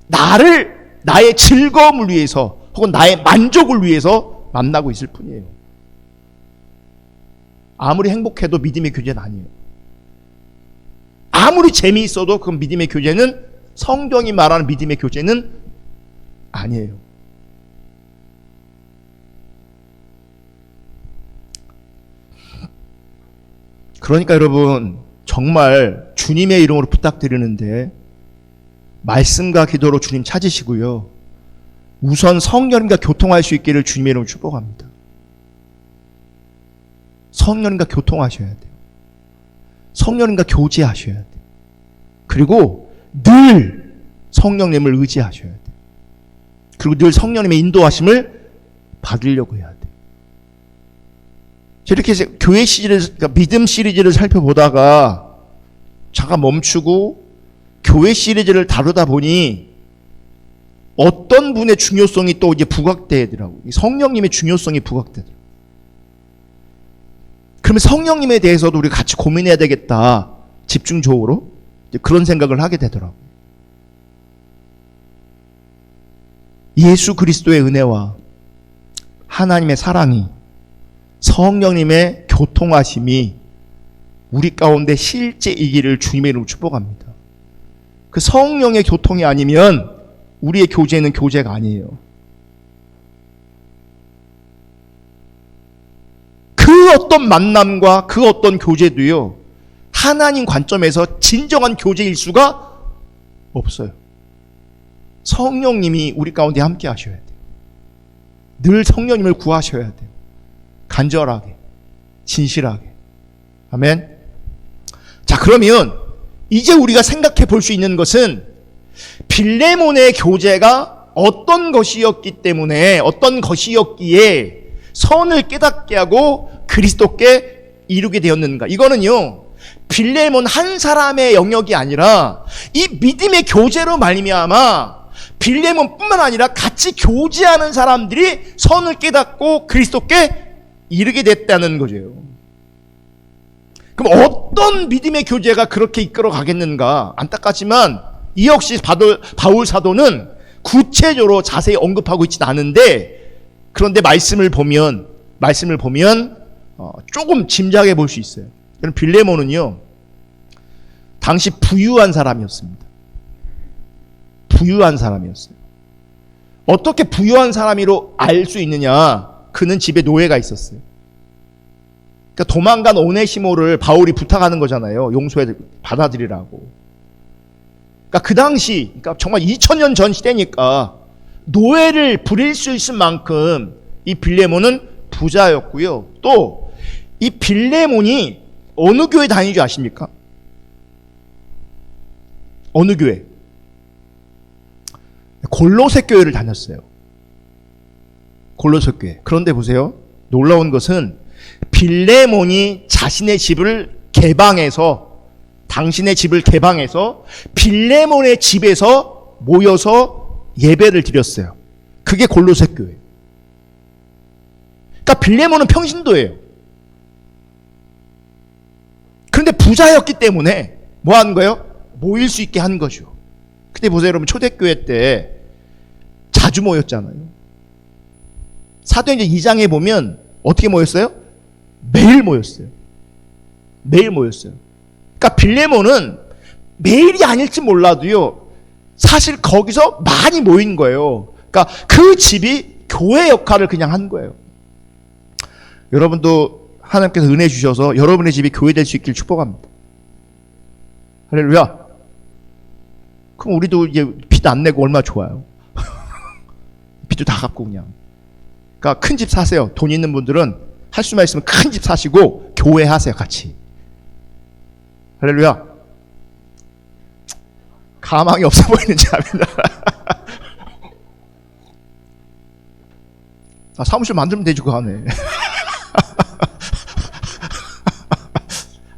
나의 즐거움을 위해서 혹은 나의 만족을 위해서 만나고 있을 뿐이에요. 아무리 행복해도 믿음의 교제는 아니에요. 아무리 재미있어도 그 믿음의 교제는, 성경이 말하는 믿음의 교제는 아니에요. 그러니까 여러분, 정말 주님의 이름으로 부탁드리는데, 말씀과 기도로 주님 찾으시고요, 우선 성령님과 교통할 수 있기를 주님의 이름으로 축복합니다. 성령님과 교통하셔야 돼요. 성령님과 교제하셔야 돼요. 그리고 늘 성령님을 의지하셔야 돼요. 그리고 늘 성령님의 인도하심을 받으려고 해야 돼요. 이렇게 교회 시리즈, 그러니까 믿음 시리즈를 살펴보다가 잠깐 멈추고 교회 시리즈를 다루다 보니 어떤 분의 중요성이 또 이제 부각되더라고요. 성령님의 중요성이 부각되더라고요. 그러면 성령님에 대해서도 우리가 같이 고민해야 되겠다. 집중적으로. 그런 생각을 하게 되더라고요. 예수 그리스도의 은혜와 하나님의 사랑이, 성령님의 교통하심이 우리 가운데 실제이기를 주님의 이름으로 축복합니다. 그 성령의 교통이 아니면 우리의 교제는 교제가 아니에요. 그 어떤 만남과 그 어떤 교제도요, 하나님 관점에서 진정한 교제일 수가 없어요. 성령님이 우리 가운데 함께 하셔야 돼요. 늘 성령님을 구하셔야 돼요. 간절하게, 진실하게. 아멘. 자, 그러면 이제 우리가 생각해 볼 수 있는 것은, 빌레몬의 교제가 어떤 것이었기에 선을 깨닫게 하고 그리스도께 이루게 되었는가. 이거는요, 빌레몬 한 사람의 영역이 아니라 이 믿음의 교제로 말미암아 빌레몬뿐만 아니라 같이 교제하는 사람들이 선을 깨닫고 그리스도께 이르게 됐다는 거죠. 그럼 어떤 믿음의 교제가 그렇게 이끌어 가겠는가? 안타깝지만 이 역시 바울 사도는 구체적으로 자세히 언급하고 있지는 않은데, 그런데 말씀을 보면 조금 짐작해 볼 수 있어요. 그럼 빌레몬은요, 당시 부유한 사람이었습니다. 부유한 사람이었어요. 어떻게 부유한 사람이로 알 수 있느냐? 그는 집에 노예가 있었어요. 그러니까 도망간 오네시모를 바울이 부탁하는 거잖아요. 용서해 받아들이라고. 그러니까 그 당시, 그러니까 정말 2000년 전 시대니까 노예를 부릴 수 있을 만큼 이 빌레몬은 부자였고요. 또 이 빌레몬이 어느 교회 다니는 줄 아십니까? 어느 교회? 골로새 교회를 다녔어요. 골로새 교회. 그런데 보세요. 놀라운 것은 빌레몬이 자신의 집을 개방해서, 당신의 집을 개방해서 빌레몬의 집에서 모여서 예배를 드렸어요. 그게 골로새 교회. 그러니까 빌레몬은 평신도예요. 그런데 부자였기 때문에 뭐 한 거예요? 모일 수 있게 한 거죠. 근데 보세요, 여러분, 초대교회 때 자주 모였잖아요. 사도행전 2장에 보면 어떻게 모였어요? 매일 모였어요. 매일 모였어요. 그러니까 빌레몬은 매일이 아닐지 몰라도요, 사실 거기서 많이 모인 거예요. 그러니까 그 집이 교회 역할을 그냥 한 거예요. 여러분도 하나님께서 은혜 주셔서 여러분의 집이 교회 될 수 있기를 축복합니다. 할렐루야. 그럼 우리도 이제 빚 안 내고 얼마나 좋아요. 빚도 다 갚고 그냥. 그러니까 큰 집 사세요. 돈 있는 분들은 할 수만 있으면 큰 집 사시고 교회 하세요, 같이. 할렐루야. 가망이 없어 보이는지 압니다. 사무실 만들면 되지, 그거 안에.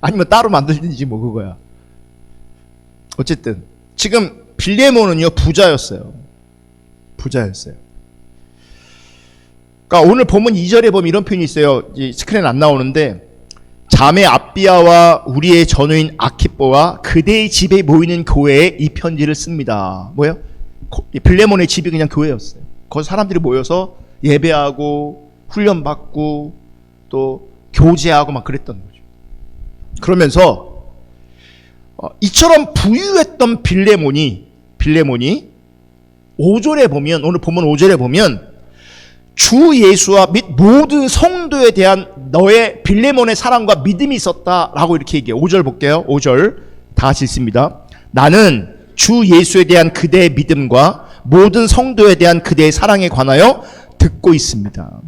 아니면 따로 만들든지 뭐 그거야. 어쨌든 지금 빌레몬은요 부자였어요. 부자였어요. 그러니까 오늘 본문 2절에 보면 이런 표현이 있어요. 스크린에 안 나오는데, 자매 압비아와 우리의 전우인 아키뽀와 그대의 집에 모이는 교회에 이 편지를 씁니다. 뭐예요? 빌레몬의 집이 그냥 교회였어요. 거기 사람들이 모여서 예배하고 훈련받고 또 교제하고 막 그랬던 거죠. 그러면서 이처럼 부유했던 빌레몬이 5절에 보면, 오늘 본문 5절에 보면 주 예수와 및 모든 성도에 대한 너의 빌레몬의 사랑과 믿음이 있었다라고 이렇게 얘기해요. 5절 볼게요. 5절 다 같이 읽습니다. 나는 주 예수에 대한 그대의 믿음과 모든 성도에 대한 그대의 사랑에 관하여 듣고 있습니다.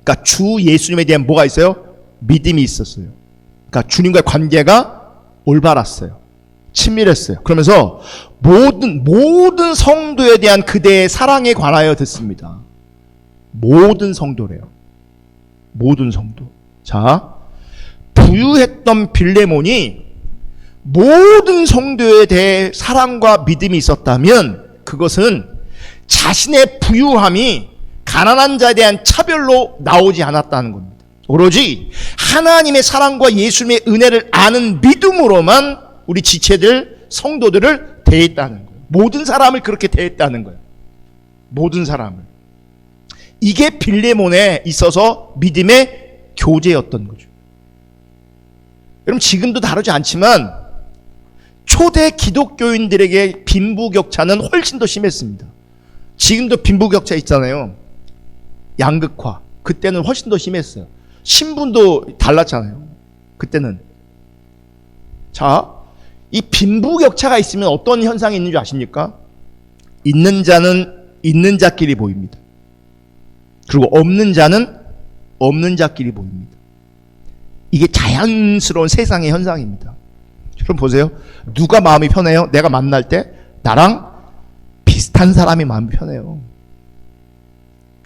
그러니까 주 예수님에 대한 뭐가 있어요? 믿음이 있었어요. 그러니까 주님과의 관계가 올바랐어요. 친밀했어요. 그러면서 모든 성도에 대한 그대의 사랑에 관하여 듣습니다. 모든 성도래요. 모든 성도. 자, 부유했던 빌레몬이 모든 성도에 대해 사랑과 믿음이 있었다면 그것은 자신의 부유함이 가난한 자에 대한 차별로 나오지 않았다는 겁니다. 오로지 하나님의 사랑과 예수님의 은혜를 아는 믿음으로만 우리 지체들, 성도들을 대했다는 거예요. 모든 사람을 그렇게 대했다는 거예요. 모든 사람을. 이게 빌레몬에 있어서 믿음의 교제였던 거죠. 여러분, 지금도 다르지 않지만 초대 기독교인들에게 빈부격차는 훨씬 더 심했습니다. 지금도 빈부격차 있잖아요. 양극화. 그때는 훨씬 더 심했어요. 신분도 달랐잖아요. 그때는. 자, 이 빈부격차가 있으면 어떤 현상이 있는 줄 아십니까? 있는 자는 있는 자끼리 보입니다. 그리고 없는 자는 없는 자끼리 보입니다. 이게 자연스러운 세상의 현상입니다. 여러분 보세요. 누가 마음이 편해요? 내가 만날 때 나랑 비슷한 사람이 마음이 편해요.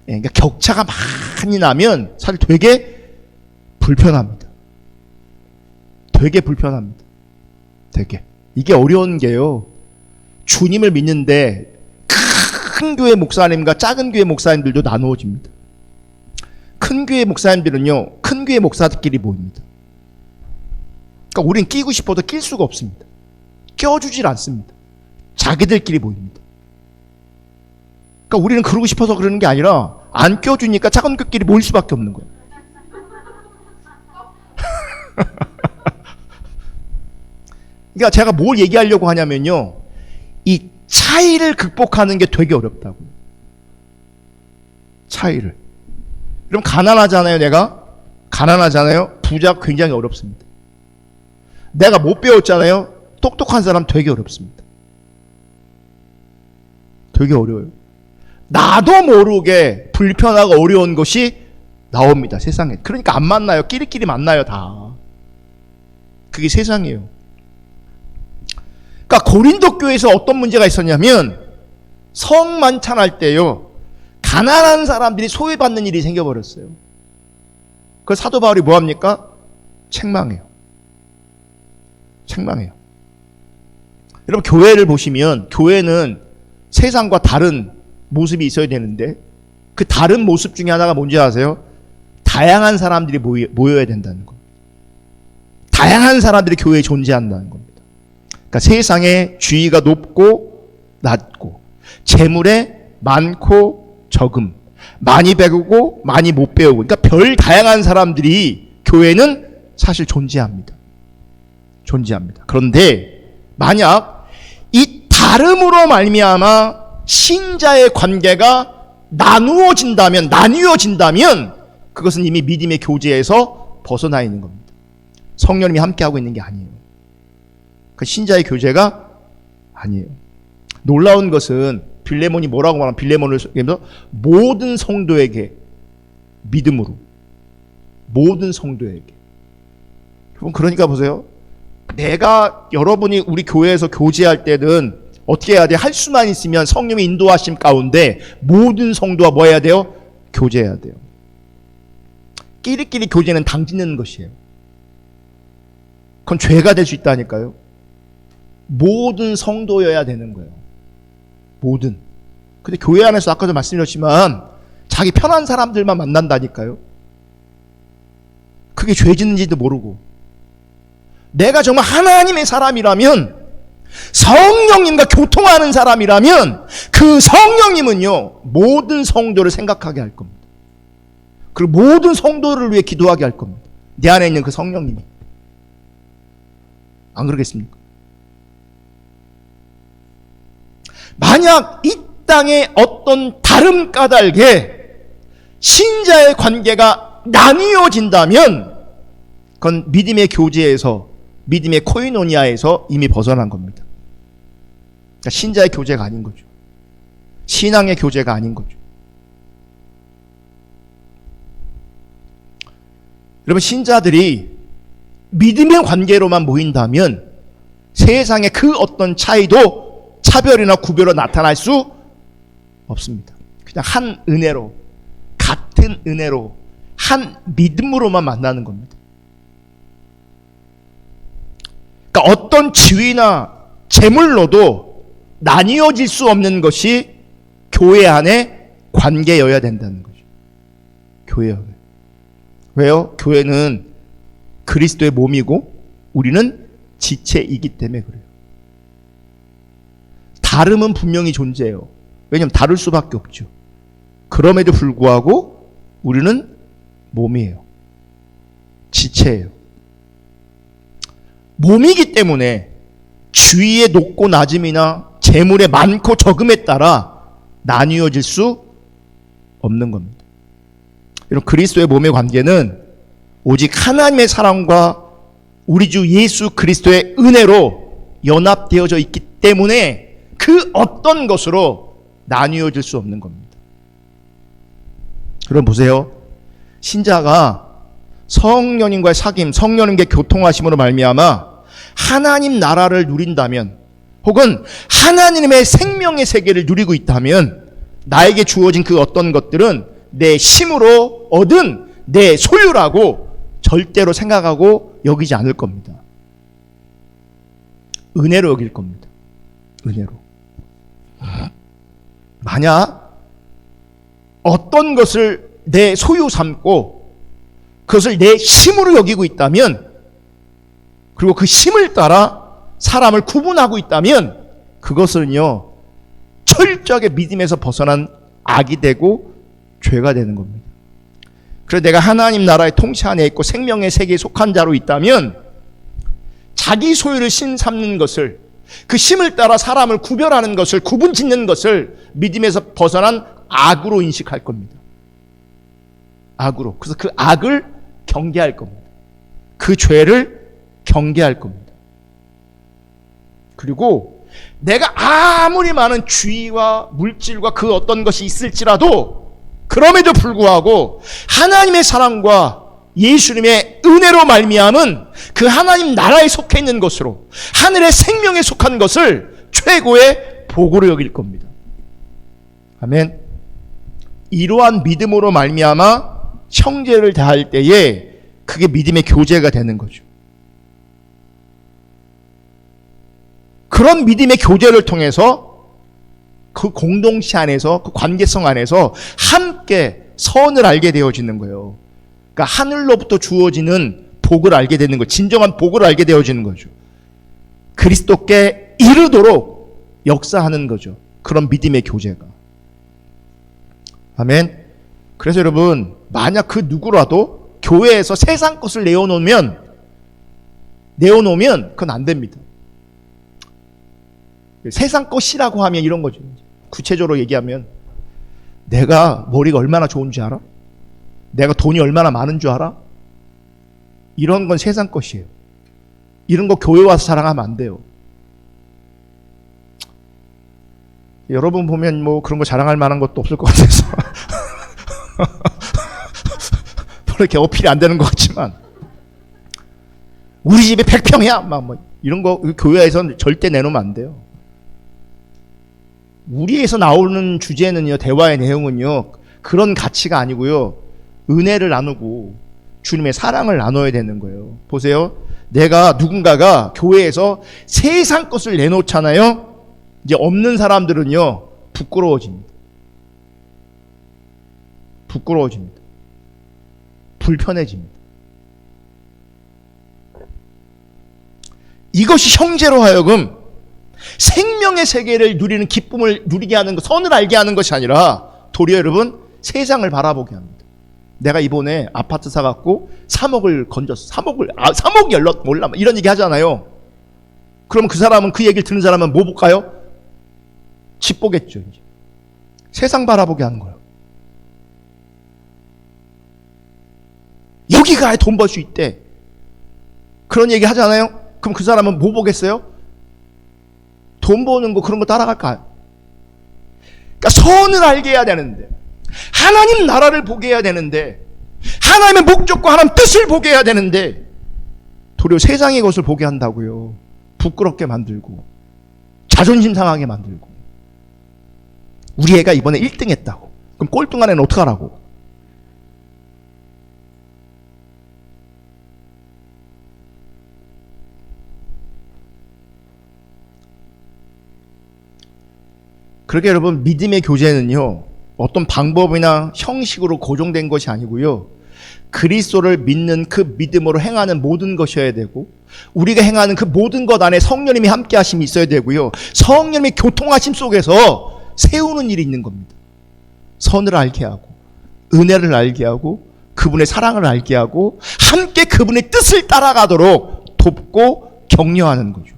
그러니까 격차가 많이 나면 사실 되게 불편합니다. 되게 불편합니다. 되게. 이게 어려운 게요. 주님을 믿는데 큰 교회 목사님과 작은 교회 목사님들도 나누어집니다. 큰 교회 목사님들은요, 큰 교회 목사들끼리 모입니다. 그러니까 우린 끼고 싶어도 낄 수가 없습니다. 껴주질 않습니다. 자기들끼리 모입니다. 그러니까 우리는 그러고 싶어서 그러는 게 아니라 안 껴주니까 작은 교회끼리 모일 수밖에 없는 거예요. 그러니까 제가 뭘 얘기하려고 하냐면요, 이 차이를 극복하는 게 되게 어렵다고요. 차이를. 그럼 가난하잖아요, 내가. 가난하잖아요. 부자가 굉장히 어렵습니다. 내가 못 배웠잖아요. 똑똑한 사람 되게 어렵습니다. 되게 어려워요. 나도 모르게 불편하고 어려운 것이 나옵니다, 세상에. 그러니까 안 만나요. 끼리끼리 만나요, 다. 그게 세상이에요. 그러니까 고린도 교회에서 어떤 문제가 있었냐면, 성만찬할 때요, 가난한 사람들이 소외받는 일이 생겨버렸어요. 그 사도 바울이 뭐합니까? 책망해요. 책망해요. 여러분, 교회를 보시면 교회는 세상과 다른 모습이 있어야 되는데, 그 다른 모습 중에 하나가 뭔지 아세요? 다양한 사람들이 모여야 된다는 겁니다. 다양한 사람들이 교회에 존재한다는 겁니다. 그러니까 세상에 주의가 높고 낮고, 재물에 많고 적음, 많이 배우고 많이 못 배우고, 그러니까 별 다양한 사람들이 교회는 사실 존재합니다. 존재합니다. 그런데 만약 이 다름으로 말미암아 신자의 관계가 나뉘어진다면 그것은 이미 믿음의 교제에서 벗어나 있는 겁니다. 성령님이 함께하고 있는 게 아니에요. 그 신자의 교제가 아니에요. 놀라운 것은 빌레몬이 뭐라고 말하면 빌레몬을 얘기하면서 모든 성도에게 믿음으로, 모든 성도에게. 여러분, 그러니까 보세요. 내가 여러분이 우리 교회에서 교제할 때는 어떻게 해야 돼? 할 수만 있으면 성령의 인도하심 가운데 모든 성도와 뭐 해야 돼요? 교제해야 돼요. 끼리끼리 교제는 당짓는 것이에요. 그건 죄가 될 수 있다니까요. 모든 성도여야 되는 거예요. 모든. 근데 교회 안에서 아까도 말씀드렸지만 자기 편한 사람들만 만난다니까요. 그게 죄 짓는지도 모르고. 내가 정말 하나님의 사람이라면, 성령님과 교통하는 사람이라면 그 성령님은요 모든 성도를 생각하게 할 겁니다. 그리고 모든 성도를 위해 기도하게 할 겁니다. 내 안에 있는 그 성령님이. 안 그러겠습니까? 만약 이 땅에 어떤 다름 까닭에 신자의 관계가 나뉘어진다면 그건 믿음의 교제에서, 믿음의 코이노니아에서 이미 벗어난 겁니다. 그러니까 신자의 교제가 아닌 거죠. 신앙의 교제가 아닌 거죠. 여러분, 신자들이 믿음의 관계로만 모인다면 세상에 그 어떤 차이도 차별이나 구별로 나타날 수 없습니다. 그냥 한 은혜로, 같은 은혜로, 한 믿음으로만 만나는 겁니다. 그러니까 어떤 지위나 재물로도 나뉘어질 수 없는 것이 교회 안에 관계여야 된다는 거죠. 교회요. 왜요? 교회는 그리스도의 몸이고 우리는 지체이기 때문에 그래요. 다름은 분명히 존재해요. 왜냐하면 다를 수밖에 없죠. 그럼에도 불구하고 우리는 몸이에요. 지체예요. 몸이기 때문에 주위의 높고 낮음이나 재물의 많고 적음에 따라 나뉘어질 수 없는 겁니다. 여러분, 그리스도의 몸의 관계는 오직 하나님의 사랑과 우리 주 예수 그리스도의 은혜로 연합되어져 있기 때문에 그 어떤 것으로 나뉘어질 수 없는 겁니다. 여러분 보세요. 신자가 성령님과의 사귐, 성령님께 교통하심으로 말미암아 하나님 나라를 누린다면, 혹은 하나님의 생명의 세계를 누리고 있다면 나에게 주어진 그 어떤 것들은 내 힘으로 얻은 내 소유라고 절대로 생각하고 여기지 않을 겁니다. 은혜로 여길 겁니다. 은혜로. 만약 어떤 것을 내 소유 삼고 그것을 내 힘으로 여기고 있다면, 그리고 그 힘을 따라 사람을 구분하고 있다면 그것은요 철저하게 믿음에서 벗어난 악이 되고 죄가 되는 겁니다. 그래서 내가 하나님 나라의 통치 안에 있고 생명의 세계에 속한 자로 있다면 자기 소유를 신 삼는 것을, 그 힘을 따라 사람을 구별하는 것을, 구분 짓는 것을 믿음에서 벗어난 악으로 인식할 겁니다. 악으로. 그래서 그 악을 경계할 겁니다. 그 죄를 경계할 겁니다. 그리고 내가 아무리 많은 주의와 물질과 그 어떤 것이 있을지라도 그럼에도 불구하고 하나님의 사랑과 예수님의 은혜로 말미암은 그 하나님 나라에 속해 있는 것으로, 하늘의 생명에 속한 것을 최고의 복으로 여길 겁니다. 아멘. 이러한 믿음으로 말미암아 형제를 다할 때에 그게 믿음의 교제가 되는 거죠. 그런 믿음의 교제를 통해서 그 공동체 안에서, 그 관계성 안에서 함께 선을 알게 되어지는 거예요. 그러니까 하늘로부터 주어지는 복을 알게 되는 거예요. 진정한 복을 알게 되어지는 거죠. 그리스도께 이르도록 역사하는 거죠. 그런 믿음의 교제가. 아멘. 그래서 여러분, 만약 그 누구라도 교회에서 세상 것을 내어놓으면 그건 안 됩니다. 세상 것이라고 하면 이런 거죠. 구체적으로 얘기하면 내가 머리가 얼마나 좋은 줄 알아? 내가 돈이 얼마나 많은 줄 알아? 이런 건 세상 것이에요. 이런 거 교회 와서 자랑하면 안 돼요. 여러분 보면 뭐 그런 거 자랑할 만한 것도 없을 것 같아서 별로 이렇게 어필이 안 되는 것 같지만, 우리 집에 100평이야 막 뭐 이런 거 교회에서는 절대 내놓으면 안 돼요. 우리에서 나오는 주제는요, 대화의 내용은요, 그런 가치가 아니고요, 은혜를 나누고 주님의 사랑을 나눠야 되는 거예요. 보세요. 누군가가 교회에서 세상 것을 내놓잖아요. 이제 없는 사람들은요, 부끄러워집니다. 불편해집니다. 이것이 형제로 하여금 생명의 세계를 누리는 기쁨을 누리게 하는 것, 선을 알게 하는 것이 아니라 도리어 여러분, 세상을 바라보게 합니다. 내가 이번에 아파트 사갖고 3억을 건졌어. 3억이 몰라. 이런 얘기 하잖아요. 그럼 그 사람은, 그 얘기를 듣는 사람은 뭐 볼까요? 집 보겠죠. 이제. 세상 바라보게 하는 거예요. 여기 가야 돈 벌 수 있대. 그런 얘기 하잖아요. 그럼 그 사람은 뭐 보겠어요? 돈 버는 거, 그런 거 따라갈까요? 그러니까 선을 알게 해야 되는데, 하나님 나라를 보게 해야 되는데, 하나님의 목적과 하나님 뜻을 보게 해야 되는데, 도리어 세상의 것을 보게 한다고요. 부끄럽게 만들고 자존심 상하게 만들고. 우리 애가 이번에 1등 했다고. 그럼 꼴등한 애는 어떡하라고? 그렇게 여러분, 믿음의 교제는요, 어떤 방법이나 형식으로 고정된 것이 아니고요, 그리스도를 믿는 그 믿음으로 행하는 모든 것이어야 되고, 우리가 행하는 그 모든 것 안에 성령님이 함께 하심이 있어야 되고요, 성령님의 교통하심 속에서 세우는 일이 있는 겁니다. 선을 알게 하고, 은혜를 알게 하고, 그분의 사랑을 알게 하고, 함께 그분의 뜻을 따라가도록 돕고 격려하는 거죠.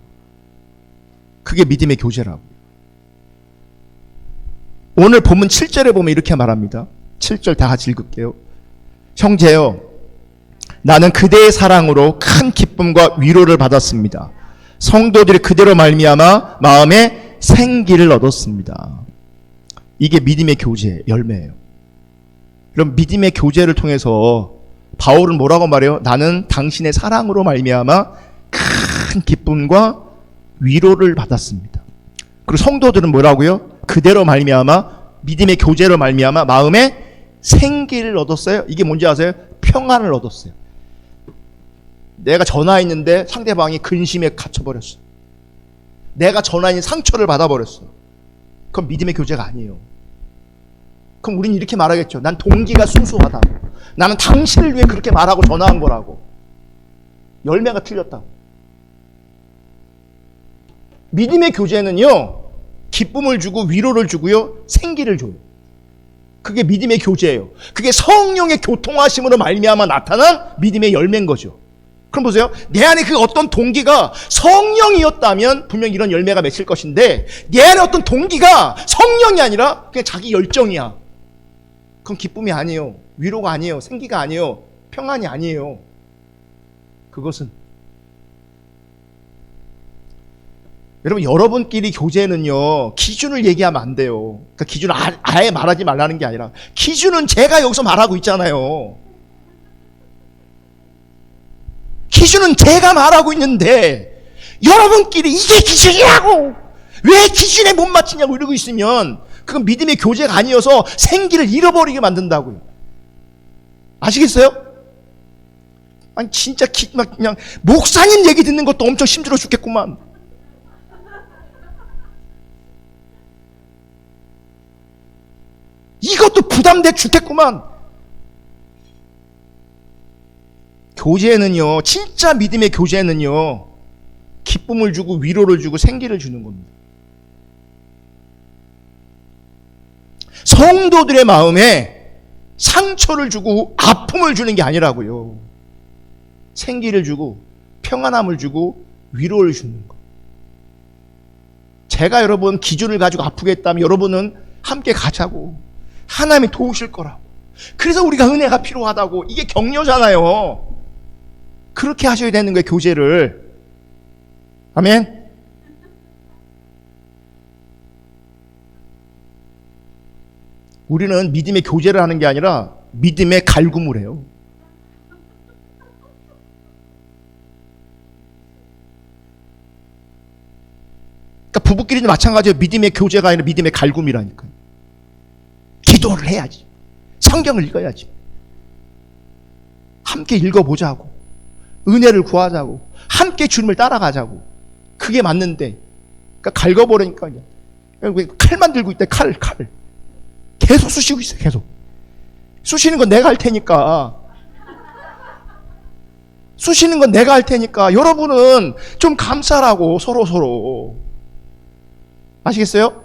그게 믿음의 교제라고. 오늘 본문 7절에 보면 이렇게 말합니다. 7절 다 같이 읽을게요. 형제여, 나는 그대의 사랑으로 큰 기쁨과 위로를 받았습니다. 성도들이 그대로 말미암아 마음에 생기를 얻었습니다. 이게 믿음의 교제 열매예요. 그럼 믿음의 교제를 통해서 바울은 뭐라고 말해요? 나는 당신의 사랑으로 말미암아 큰 기쁨과 위로를 받았습니다. 그리고 성도들은 뭐라고요? 그대로 말미암아, 믿음의 교제로 말미암아 마음에 생기를 얻었어요. 이게 뭔지 아세요? 평안을 얻었어요. 내가 전화했는데 상대방이 근심에 갇혀버렸어. 내가 전화인 상처를 받아버렸어. 그건 믿음의 교제가 아니에요. 그럼 우린 이렇게 말하겠죠. 난 동기가 순수하다. 나는 당신을 위해 그렇게 말하고 전화한 거라고. 열매가 틀렸다고. 믿음의 교제는요, 기쁨을 주고 위로를 주고요, 생기를 줘요. 그게 믿음의 교제예요. 그게 성령의 교통하심으로 말미암아 나타난 믿음의 열매인 거죠. 그럼 보세요. 내 안에 그 어떤 동기가 성령이었다면 분명 이런 열매가 맺힐 것인데, 내 안에 어떤 동기가 성령이 아니라 그냥 자기 열정이야. 그건 기쁨이 아니에요. 위로가 아니에요. 생기가 아니에요. 평안이 아니에요. 그것은 여러분, 여러분끼리 교제는요, 기준을 얘기하면 안 돼요. 그러니까 기준을 아예 말하지 말라는 게 아니라, 기준은 제가 여기서 말하고 있잖아요. 기준은 제가 말하고 있는데, 여러분끼리 이게 기준이라고! 왜 기준에 못 맞추냐고 이러고 있으면, 그건 믿음의 교제가 아니어서 생기를 잃어버리게 만든다고요. 아시겠어요? 아니, 진짜 그냥, 목사님 얘기 듣는 것도 엄청 힘들어 죽겠구만. 이것도 부담돼 죽겠구만. 교제는요, 진짜 믿음의 교제는요, 기쁨을 주고 위로를 주고 생기를 주는 겁니다. 성도들의 마음에 상처를 주고 아픔을 주는 게 아니라고요. 생기를 주고 평안함을 주고 위로를 주는 것. 제가 여러분 기준을 가지고 아프게 했다면 여러분은 함께 가자고. 하나님이 도우실 거라고. 그래서 우리가 은혜가 필요하다고. 이게 격려잖아요. 그렇게 하셔야 되는 거예요, 교제를. 아멘. 우리는 믿음의 교제를 하는 게 아니라 믿음의 갈굼을 해요. 그러니까 부부끼리도 마찬가지예요. 믿음의 교제가 아니라 믿음의 갈굼이라니까요. 기도를 해야지. 성경을 읽어야지. 함께 읽어보자고. 은혜를 구하자고. 함께 주님을 따라가자고. 그게 맞는데, 그러니까 갈궈버리니까 칼만 들고 있대. 칼. 계속 쑤시고 있어요. 계속. 쑤시는 건 내가 할 테니까. 쑤시는 건 내가 할 테니까 여러분은 좀 감싸라고. 서로. 아시겠어요?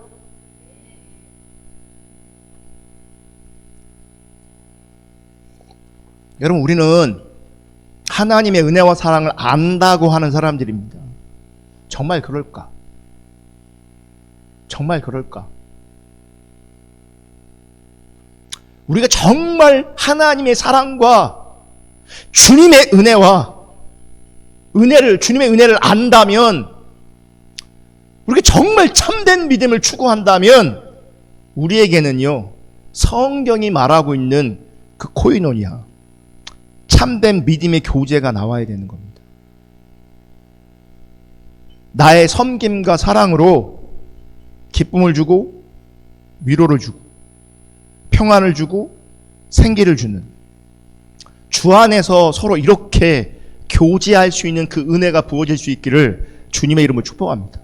여러분, 우리는 하나님의 은혜와 사랑을 안다고 하는 사람들입니다. 정말 그럴까? 정말 그럴까? 우리가 정말 하나님의 사랑과 주님의 은혜를 안다면, 우리가 정말 참된 믿음을 추구한다면, 우리에게는요, 성경이 말하고 있는 그 코이노니아, 참된 믿음의 교제가 나와야 되는 겁니다. 나의 섬김과 사랑으로 기쁨을 주고, 위로를 주고, 평안을 주고, 생기를 주는, 주 안에서 서로 이렇게 교제할 수 있는 그 은혜가 부어질 수 있기를 주님의 이름으로 축복합니다.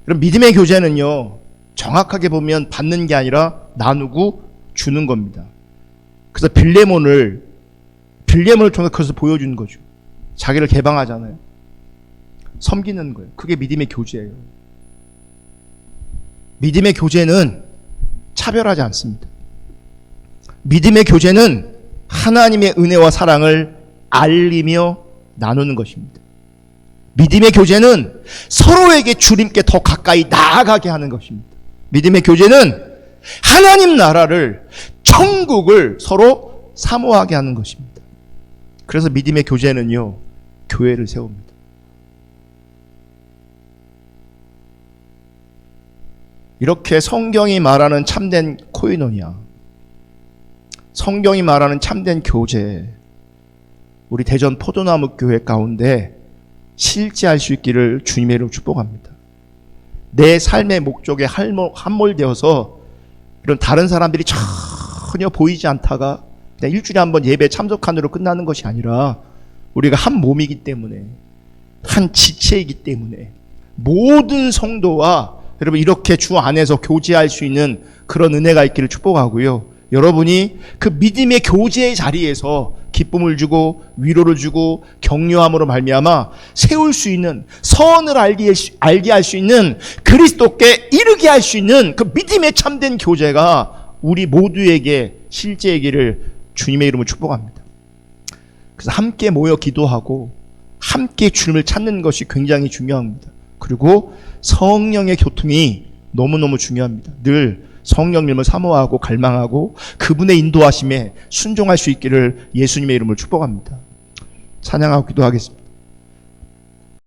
그럼 믿음의 교제는요, 정확하게 보면 받는 게 아니라 나누고 주는 겁니다. 그래서 빌레몬을 통해 그것을 보여주는 거죠. 자기를 개방하잖아요. 섬기는 거예요. 그게 믿음의 교제예요. 믿음의 교제는 차별하지 않습니다. 믿음의 교제는 하나님의 은혜와 사랑을 알리며 나누는 것입니다. 믿음의 교제는 서로에게 주님께 더 가까이 나아가게 하는 것입니다. 믿음의 교제는 하나님 나라를, 천국을 서로 사모하게 하는 것입니다. 그래서 믿음의 교제는요, 교회를 세웁니다. 이렇게 성경이 말하는 참된 코이노니아, 성경이 말하는 참된 교제, 우리 대전 포도나무 교회 가운데 실제할 수 있기를 주님의 이름으로 축복합니다. 내 삶의 목적에 함몰되어서 이런 다른 사람들이 전혀 보이지 않다가 그냥 일주일에 한 번 예배 참석한으로 끝나는 것이 아니라, 우리가 한 몸이기 때문에, 한 지체이기 때문에 모든 성도와 여러분 이렇게 주 안에서 교제할 수 있는 그런 은혜가 있기를 축복하고요. 여러분이 그 믿음의 교제의 자리에서 기쁨을 주고 위로를 주고 격려함으로 말미암아 세울 수 있는, 선을 알게 할 수 있는, 그리스도께 이르게 할 수 있는 그 믿음의 참된 교제가 우리 모두에게 실제이기를 주님의 이름으로 축복합니다. 그래서 함께 모여 기도하고 함께 주님을 찾는 것이 굉장히 중요합니다. 그리고 성령의 교통이 너무너무 중요합니다. 늘 성령님을 사모하고 갈망하고 그분의 인도하심에 순종할 수 있기를 예수님의 이름으로 축복합니다. 찬양하고 기도하겠습니다.